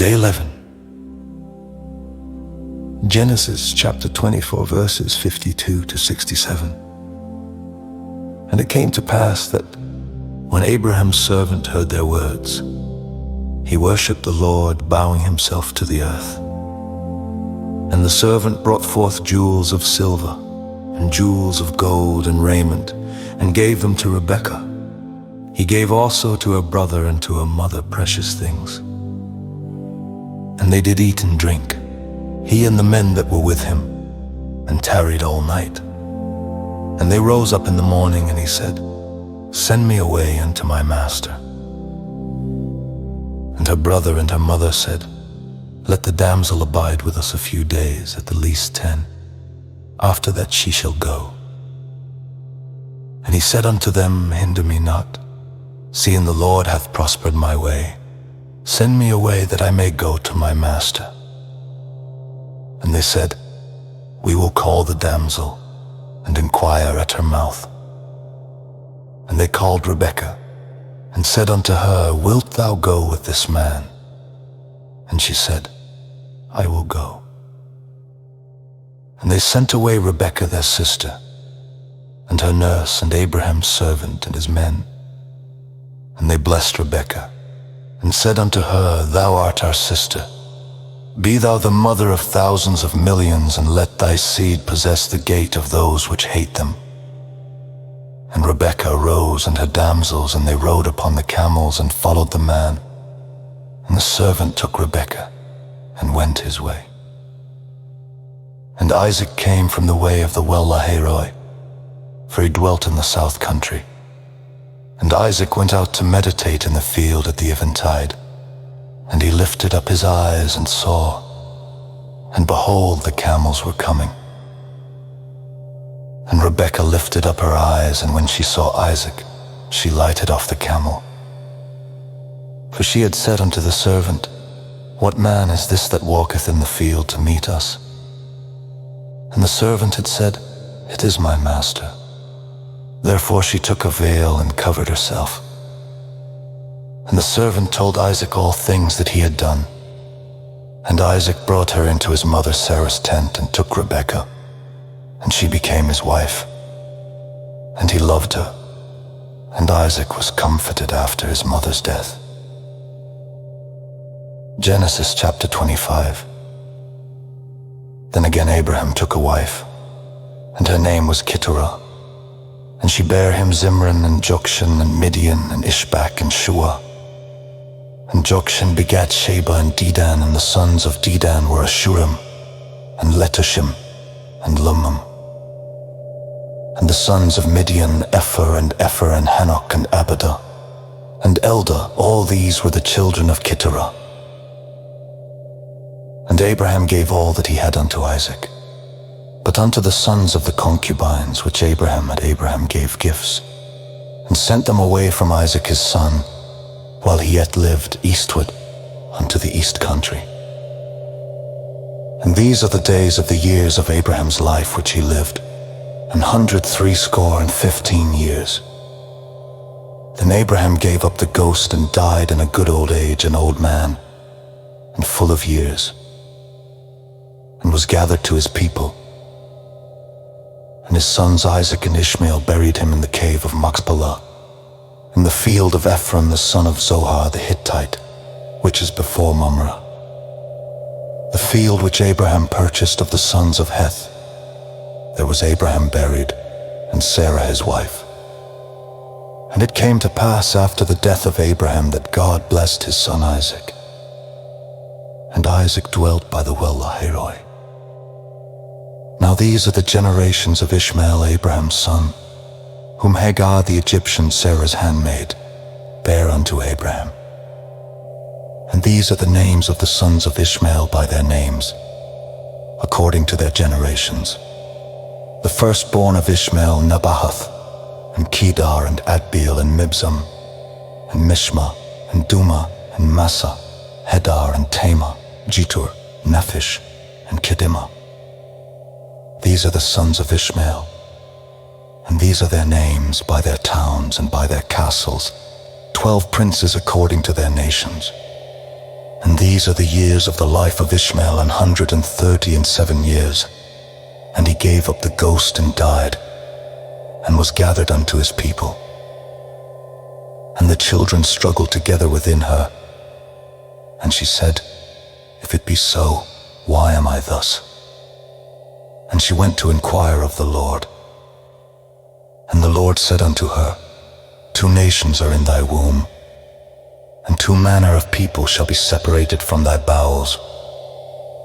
Day 11. Genesis chapter 24, verses 52 to 67. And it came to pass that when Abraham's servant heard their words, he worshipped the Lord, bowing himself to the earth. And the servant brought forth jewels of silver and jewels of gold and raiment, and gave them to Rebekah. He gave also to her brother and to her mother precious things. And they did eat and drink, he and the men that were with him, and tarried all night. And they rose up in the morning, and he said, Send me away unto my master. And her brother and her mother said, Let the damsel abide with us a few days, at the least 10. After that she shall go. And he said unto them, Hinder me not, seeing the Lord hath prospered my way. Send me away that I may go to my master. And they said, We will call the damsel, and inquire at her mouth. And they called Rebekah, and said unto her, Wilt thou go with this man? And she said, I will go. And they sent away Rebekah their sister, and her nurse, and Abraham's servant, and his men. And they blessed Rebekah, and said unto her, Thou art our sister. Be thou the mother of thousands of millions, and let thy seed possess the gate of those which hate them. And Rebekah arose, and her damsels, and they rode upon the camels, and followed the man. And the servant took Rebekah, and went his way. And Isaac came from the way of the well Lahairoi, for he dwelt in the south country. And Isaac went out to meditate in the field at the eventide. And he lifted up his eyes and saw, and behold, the camels were coming. And Rebekah lifted up her eyes, and when she saw Isaac, she lighted off the camel. For she had said unto the servant, What man is this that walketh in the field to meet us? And the servant had said, It is my master. Therefore she took a veil and covered herself. And the servant told Isaac all things that he had done. And Isaac brought her into his mother Sarah's tent, and took Rebekah, and she became his wife. And he loved her, and Isaac was comforted after his mother's death. Genesis chapter 25. Then again Abraham took a wife, and her name was Keturah. And she bare him Zimran, and Jokshan, and Midian, and Ishbak, and Shua. And Jokshan begat Sheba and Dedan, and the sons of Dedan were Ashurim, and Letushim, and Lumam. And the sons of Midian, Epher, and Hanok, and Abadah, and Eldah. All these were the children of Keturah. And Abraham gave all that he had unto Isaac. But unto the sons of the concubines which Abraham gave gifts, and sent them away from Isaac his son, while he yet lived, eastward unto the east country. And these are the days of the years of Abraham's life which he lived, 163 years. Then Abraham gave up the ghost, and died in a good old age, an old man, and full of years, and was gathered to his people. And his sons Isaac and Ishmael buried him in the cave of Machpelah, in the field of Ephron the son of Zohar the Hittite, which is before Mamre, the field which Abraham purchased of the sons of Heth. There was Abraham buried, and Sarah his wife. And it came to pass after the death of Abraham that God blessed his son Isaac. And Isaac dwelt by the well Lahairoi. Now these are the generations of Ishmael, Abraham's son, whom Hagar the Egyptian, Sarah's handmaid, bare unto Abraham. And these are the names of the sons of Ishmael by their names, according to their generations. The firstborn of Ishmael, Nebahath, and Kedar, and Adbeel, and Mibzam, and Mishma, and Duma, and Massa, Hedar, and Tamar, Jetur, Nephish, and Kedimah. These are the sons of Ishmael, and these are their names by their towns and by their castles, 12 princes according to their nations. And these are the years of the life of Ishmael, 137 years. And he gave up the ghost and died, and was gathered unto his people. And the children struggled together within her. And she said, If it be so, why am I thus? And she went to inquire of the Lord. And the Lord said unto her, 2 nations are in thy womb, and 2 manner of people shall be separated from thy bowels.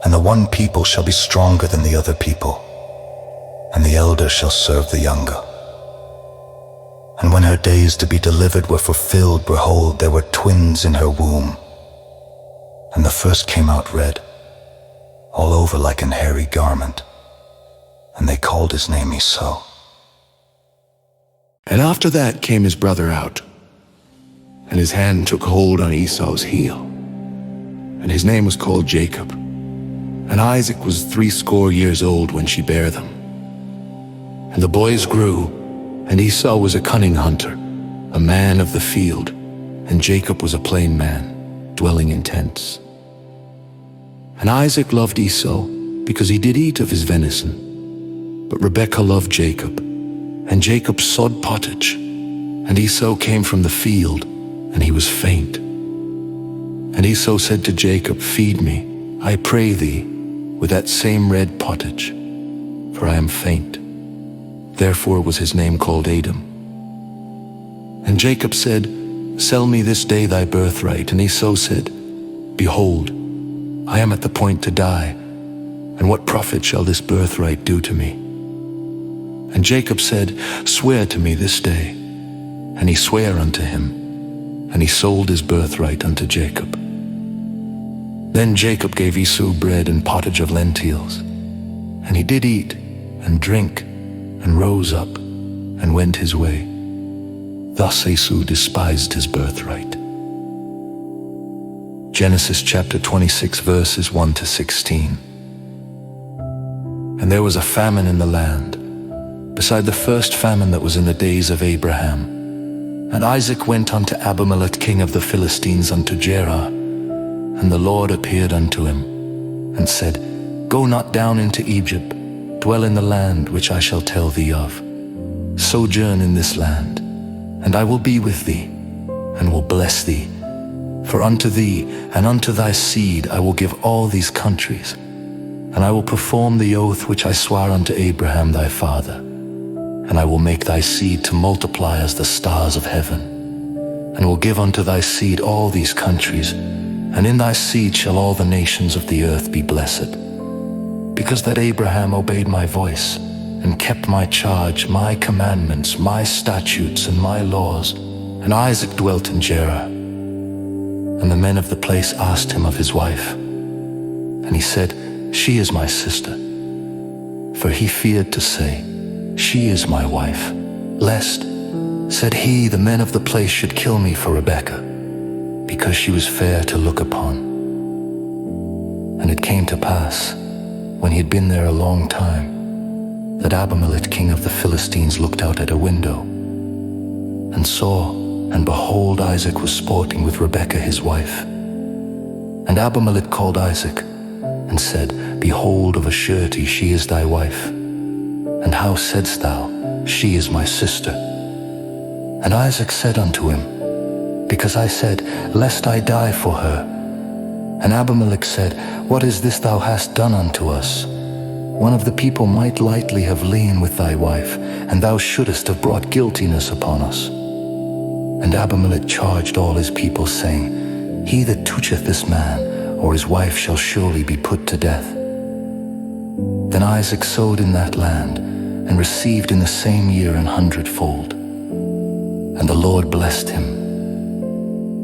And the one people shall be stronger than the other people, and the elder shall serve the younger. And when her days to be delivered were fulfilled, behold, there were twins in her womb. And the first came out red, all over like an hairy garment, and they called his name Esau. And after that came his brother out, and his hand took hold on Esau's heel, and his name was called Jacob. And Isaac was 80 years old when she bare them. And the boys grew, and Esau was a cunning hunter, a man of the field, and Jacob was a plain man, dwelling in tents. And Isaac loved Esau, because he did eat of his venison. But Rebekah loved Jacob, and Jacob sod pottage. And Esau came from the field, and he was faint. And Esau said to Jacob, Feed me, I pray thee, with that same red pottage, for I am faint. Therefore was his name called Edom. And Jacob said, Sell me this day thy birthright. And Esau said, Behold, I am at the point to die, and what profit shall this birthright do to me? And Jacob said, Swear to me this day. And he sware unto him, and he sold his birthright unto Jacob. Then Jacob gave Esau bread and pottage of lentils, and he did eat and drink, and rose up, and went his way. Thus Esau despised his birthright. Genesis chapter 26, verses 1 to 16. And there was a famine in the land, beside the first famine that was in the days of Abraham. And Isaac went unto Abimelech king of the Philistines unto Gerar. And the Lord appeared unto him, and said, Go not down into Egypt, dwell in the land which I shall tell thee of. Sojourn in this land, and I will be with thee, and will bless thee. For unto thee and unto thy seed I will give all these countries, and I will perform the oath which I sware unto Abraham thy father. And I will make thy seed to multiply as the stars of heaven, and will give unto thy seed all these countries, and in thy seed shall all the nations of the earth be blessed. Because that Abraham obeyed my voice, and kept my charge, my commandments, my statutes, and my laws. And Isaac dwelt in Gerar. And the men of the place asked him of his wife. And he said, She is my sister. For he feared to say, She is my wife, lest, said he, the men of the place should kill me for Rebekah, because she was fair to look upon. And it came to pass, when he had been there a long time, that Abimelech king of the Philistines looked out at a window, and saw, and behold, Isaac was sporting with Rebekah his wife. And Abimelech called Isaac, and said, Behold, of a surety she is thy wife. And how saidst thou, She is my sister? And Isaac said unto him, Because I said, Lest I die for her. And Abimelech said, What is this thou hast done unto us? One of the people might lightly have lain with thy wife, and thou shouldest have brought guiltiness upon us. And Abimelech charged all his people, saying, He that toucheth this man, or his wife, shall surely be put to death. Then Isaac sowed in that land, and received in the same year 100-fold. And the Lord blessed him.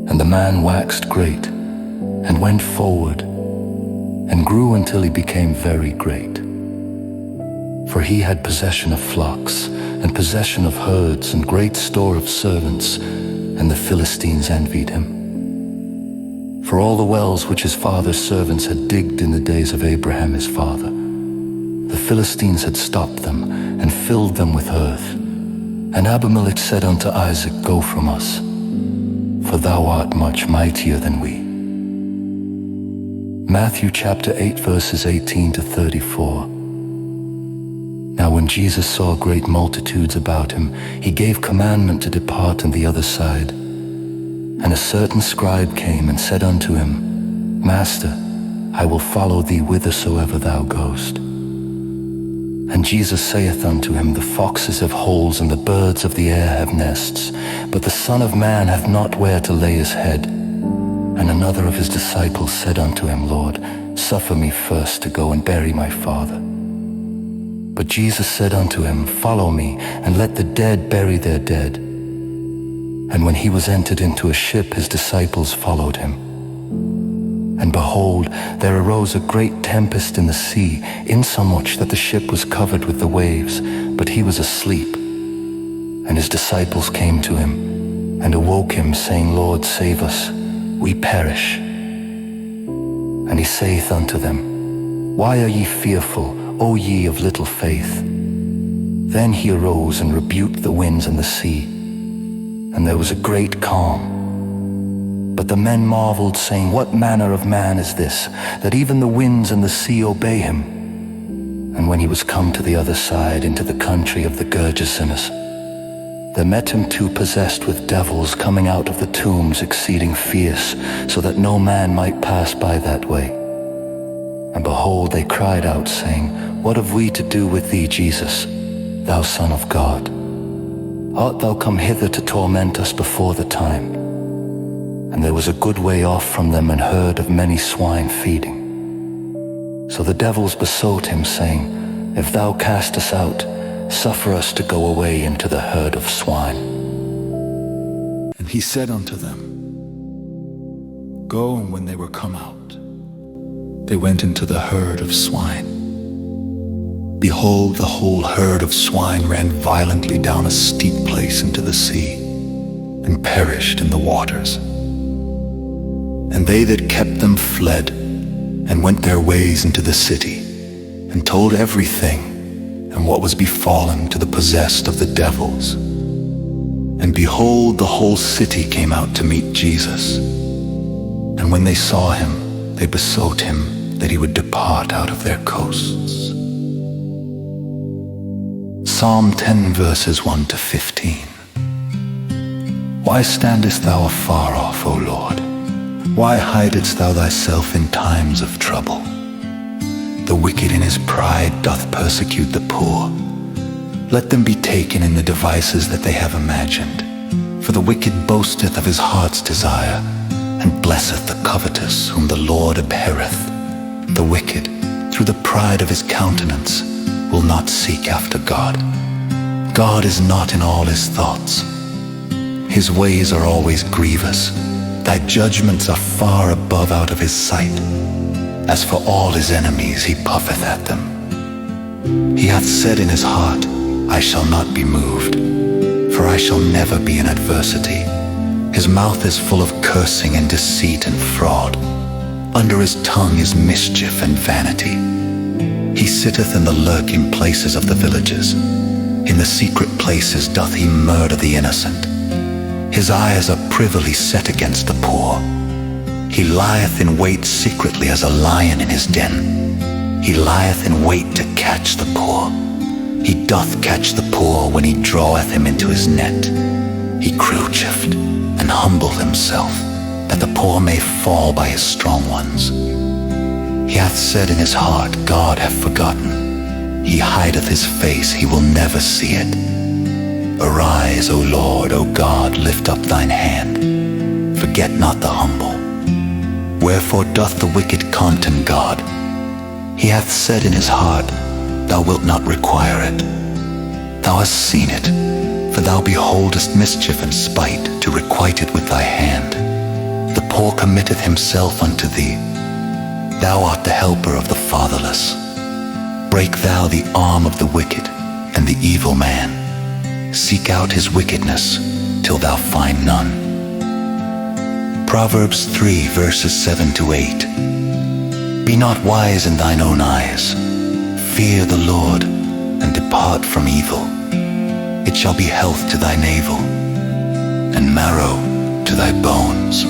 And the man waxed great, and went forward, and grew until he became very great. For he had possession of flocks, and possession of herds, and great store of servants, and the Philistines envied him. For all the wells which his father's servants had digged in the days of Abraham his father, the Philistines had stopped them, and filled them with earth. And Abimelech said unto Isaac, Go from us, for thou art much mightier than we. Matthew chapter 8 verses 18 to 34. Now when Jesus saw great multitudes about him, he gave commandment to depart on the other side. And a certain scribe came and said unto him, Master, I will follow thee whithersoever thou goest. And Jesus saith unto him, The foxes have holes, and the birds of the air have nests, but the Son of Man hath not where to lay his head. And another of his disciples said unto him, Lord, suffer me first to go and bury my father. But Jesus said unto him, Follow me, and let the dead bury their dead. And when he was entered into a ship, his disciples followed him. And behold, there arose a great tempest in the sea, insomuch that the ship was covered with the waves, but he was asleep. And his disciples came to him, and awoke him, saying, Lord, save us, we perish. And he saith unto them, Why are ye fearful, O ye of little faith? Then he arose and rebuked the winds and the sea, and there was a great calm. But the men marveled, saying, What manner of man is this, that even the winds and the sea obey him? And when he was come to the other side, into the country of the Gergesenes, there met him two possessed with devils, coming out of the tombs exceeding fierce, so that no man might pass by that way. And behold, they cried out, saying, What have we to do with thee, Jesus, thou Son of God? Art thou come hither to torment us before the time? And there was a good way off from them an herd of many swine feeding. So the devils besought him, saying, If thou cast us out, suffer us to go away into the herd of swine. And he said unto them, Go, and when they were come out, they went into the herd of swine. Behold, the whole herd of swine ran violently down a steep place into the sea, and perished in the waters. And they that kept them fled, and went their ways into the city, and told everything, and what was befallen to the possessed of the devils. And behold, the whole city came out to meet Jesus. And when they saw him, they besought him that he would depart out of their coasts. Psalm 10 verses 1 to 15. Why standest thou afar off, O Lord? Why hidest thou thyself in times of trouble? The wicked in his pride doth persecute the poor. Let them be taken in the devices that they have imagined. For the wicked boasteth of his heart's desire, and blesseth the covetous, whom the Lord abhorreth. The wicked, through the pride of his countenance, will not seek after God. God is not in all his thoughts. His ways are always grievous. Thy judgments are far above out of his sight. As for all his enemies, he puffeth at them. He hath said in his heart, I shall not be moved, for I shall never be in adversity. His mouth is full of cursing and deceit and fraud. Under his tongue is mischief and vanity. He sitteth in the lurking places of the villages. In the secret places doth he murder the innocent. His eyes are privily set against the poor. He lieth in wait secretly as a lion in his den. He lieth in wait to catch the poor. He doth catch the poor when he draweth him into his net. He croucheth and humbleth himself, that the poor may fall by his strong ones. He hath said in his heart, God hath forgotten. He hideth his face, he will never see it. Arise, O Lord, O God, lift up thine hand. Forget not the humble. Wherefore doth the wicked contemn God? He hath said in his heart, Thou wilt not require it. Thou hast seen it, for thou beholdest mischief and spite, to requite it with thy hand. The poor committeth himself unto thee. Thou art the helper of the fatherless. Break thou the arm of the wicked and the evil man. Seek out his wickedness till thou find none. Proverbs 3 verses 7 to 8. Be not wise in thine own eyes. Fear the Lord, and depart from evil. It shall be health to thy navel, and marrow to thy bones.